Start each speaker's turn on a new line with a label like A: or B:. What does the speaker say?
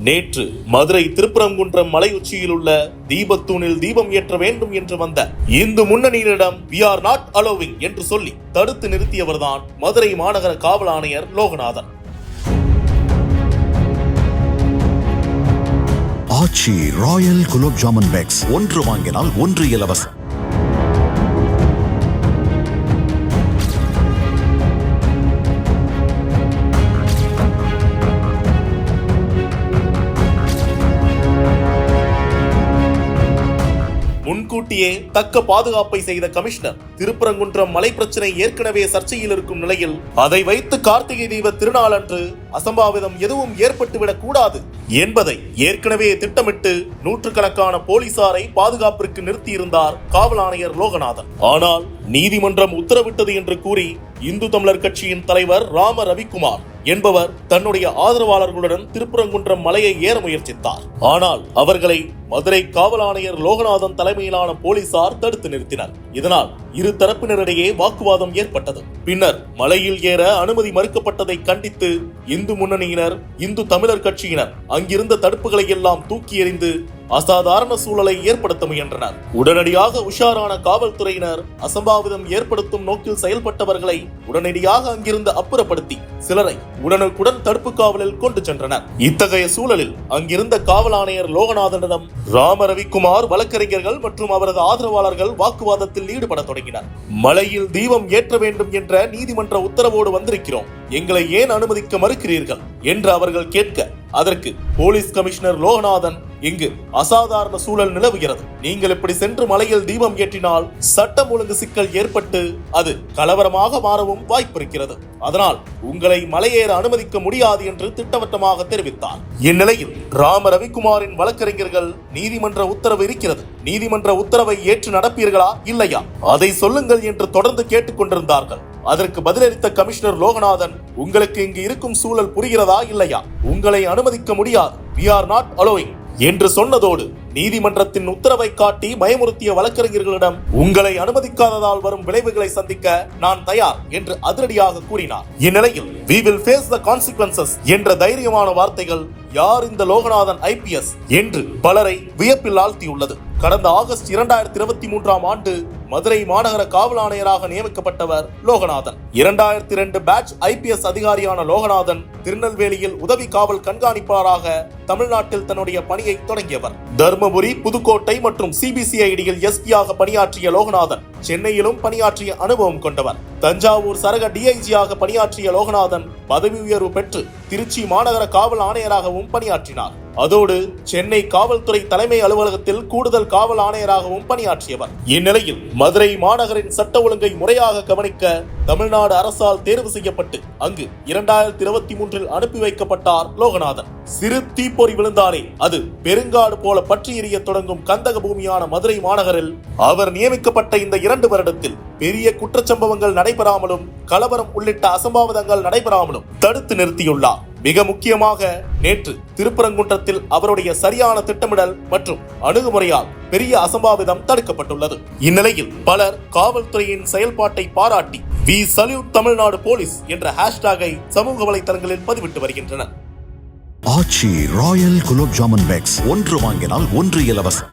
A: நேற்று மதுரை திருப்பரங்குன்றம் மலை உச்சியில் உள்ள தீபத்தூணில் தீபம் ஏற்ற வேண்டும் என்று வந்த Hindu முன்னணியினரிடம் "we are not allowing" என்று சொல்லி தடுத்து நிறுத்தியவர்தான் மதுரை மாநகர காவல் ஆணையர் லோகநாதன்.
B: ஆச்சி ராயல் குலோப் ஜாமுன் பேக்ஸ், ஒன்று வாங்கினால் ஒன்று இலவசம்.
A: முன்கூட்டியே தக்க பாதுகாப்பை செய்த கமிஷனர் திருப்பரங்குன்றம் மலை பிரச்சனை ஏற்கனவே சர்ச்சையில் இருக்கும் நிலையில் அதை வைத்து கார்த்திகை தீப திருநாள் அன்று அசம்பாவிதம் எதுவும் ஏற்பட்டுவிடக் கூடாது என்பதை ஏற்கனவே திட்டமிட்டு நூற்றுக்கணக்கான போலீசாரை பாதுகாப்பிற்கு நிறுத்தியிருந்தார் காவல் ஆணையர் லோகநாதன். ஆனால் நீதிமன்றம் உத்தரவிட்டது என்று கூறி இந்து தமிழர் கட்சியின் தலைவர் ராம ரவிக்குமார் என்பவர் தன்னுடைய ஆதரவாளர்களுடன் திருப்பரங்குன்றம் மலையை ஏற முயற்சித்தார். ஆனால் அவர்களை மதுரை காவல் ஆணையர் லோகநாதன் தலைமையிலான போலீசார் தடுத்து நிறுத்தினர். இதனால் இரு தரப்பினரிடையே வாக்குவாதம் ஏற்பட்டது. பின்னர் மலையில் ஏற அனுமதி மறுக்கப்பட்டதை கண்டித்து இந்து முன்னணியினர், இந்து தமிழர் கட்சியினர் அங்கிருந்த தடுப்புகளை எல்லாம் தூக்கி எறிந்து அசாதாரண சூழலை ஏற்படுத்த முயன்றனர். உடனடியாக உஷாரான காவல்துறையினர் அசம்பாவிதம் ஏற்படுத்தும் நோக்கில் செயல்பட்டவர்களை உடனடியாக அங்கிருந்து அப்புறப்படுத்தி சிலரை உடனுக்குடன் தடுப்பு காவலில் கொண்டு சென்றனர். இத்தகைய சூழலில் அங்கிருந்த காவல் ஆணையர் லோகநாதனிடம் ராம ரவிக்குமார், வழக்கறிஞர்கள் மற்றும் அவரது ஆதரவாளர்கள் வாக்குவாதத்தில் ஈடுபட தொடங்கினர். மலையில் தீபம் ஏற்ற வேண்டும் என்ற நீதிமன்ற உத்தரவோடு வந்திருக்கிறோம், எங்களை ஏன் அனுமதிக்க மறுக்கிறீர்கள் என்று அவர்கள் கேட்க, அதற்கு போலீஸ் கமிஷனர் லோகநாதன், இங்கு அசாதாரண சூழல் நிலவுகிறது, நீங்கள் இப்படி சென்று மலையில் தீபம் ஏற்றினால் சட்டம் ஒழுங்கு சிக்கல் ஏற்பட்டு அது கலவரமாக மாறவும் வாய்ப்பிருக்கிறது, அதனால் உங்களை மலையேற அனுமதிக்க முடியாது என்று திட்டவட்டமாக தெரிவித்தார். இந்நிலையில் ராம ரவிக்குமாரின் வழக்கறிஞர்கள், நீதிமன்ற உத்தரவு இருக்கிறது, நீதிமன்ற உத்தரவை ஏற்று நடப்பீர்களா இல்லையா, அதை சொல்லுங்கள் என்று தொடர்ந்து கேட்டுக் கொண்டிருந்தார்கள். அதற்கு பதிலளித்த கமிஷனர் லோகநாதன், உங்களுக்கு இங்கு இருக்கும் சூழல் புரிகிறதா இல்லையா, உங்களை அனுமதிக்க முடியாது, we are not allowing என்று சொன்னதோடு நீதிமன்றத்தின் உத்தரவை காட்டி பயமுறுத்திய வழக்கறிஞர்களிடம், உங்களை அனுமதிக்காததால் வரும் விளைவுகளை சந்திக்க நான் தயார் என்று அதிரடியாக கூறினார். இந்நிலையில் we will face the consequences என்ற தைரியமான வார்த்தைகள் யார் இந்த லோகநாதன் IPS என்று பலரை வியப்பில் ஆழ்த்தியுள்ளது. கடந்த ஆகஸ்ட் 2023 ஆண்டு மதுரை மாநகர காவல் ஆணையராக நியமிக்கப்பட்டவர் லோகநாதன். 2002 பேட்ச் IPS அதிகாரியான லோகநாதன் திருநெல்வேலியில் உதவி காவல் கண்காணிப்பாளராக தமிழ்நாட்டில் தன்னுடைய பணியை தொடங்கியவர். தர்மபுரி, புதுக்கோட்டை மற்றும் CBCIDயில் SP-யாக பணியாற்றிய லோகநாதன் சென்னையிலும் பணியாற்றிய அனுபவம் கொண்டவர். தஞ்சாவூர் சரக DIG-யாக பணியாற்றிய லோகநாதன் பதவி உயர்வு பெற்று திருச்சி மாநகர காவல் ஆணையராகவும் பணியாற்றினார். அதோடு சென்னை காவல்துறை தலைமை அலுவலகத்தில் கூடுதல் காவல் ஆணையராகவும் பணியாற்றியவர். இந்நிலையில் மதுரை மாநகரின் சட்ட ஒழுங்கை முறையாக கவனிக்க தமிழ்நாடு அரசால் தேர்வு செய்யப்பட்டு அங்கு 2023 அனுப்பி வைக்கப்பட்டார் லோகநாதன். சிறு தீப்பொறி விழுந்தாலே அது பெருங்காடு போல பற்றி எரிய தொடங்கும் கந்தக பூமியான மதுரை மாநகரில் அவர் நியமிக்கப்பட்ட இந்த 2 வருடத்தில் பெரிய குற்றச்சம்பவங்கள் நடைபெறாமலும் கலவரம் உள்ளிட்ட அசம்பாவிதங்கள் நடைபெறாமலும் தடுத்து நிறுத்தியுள்ளார். மிக முக்கியமாக நேற்று திருப்பரங்குன்றத்தில் அவருடைய சரியான திட்டமிடல் மற்றும் அணுகுமுறையால் பெரிய அசம்பாவிதம் தடுக்கப்பட்டுள்ளது. இந்நிலையில் பலர் காவல்துறையின் செயல்பாட்டை பாராட்டி "we salute தமிழ்நாடு போலீஸ்" என்ற ஹேஷ்டாகை சமூக வலைதளங்களில் பதிவிட்டு வருகின்றனர்.
B: ஆச்சி ராயல் குலோப் ஜாமுன் பேக்ஸ், ஒன்று வாங்கினால் ஒன்று இலவசம்.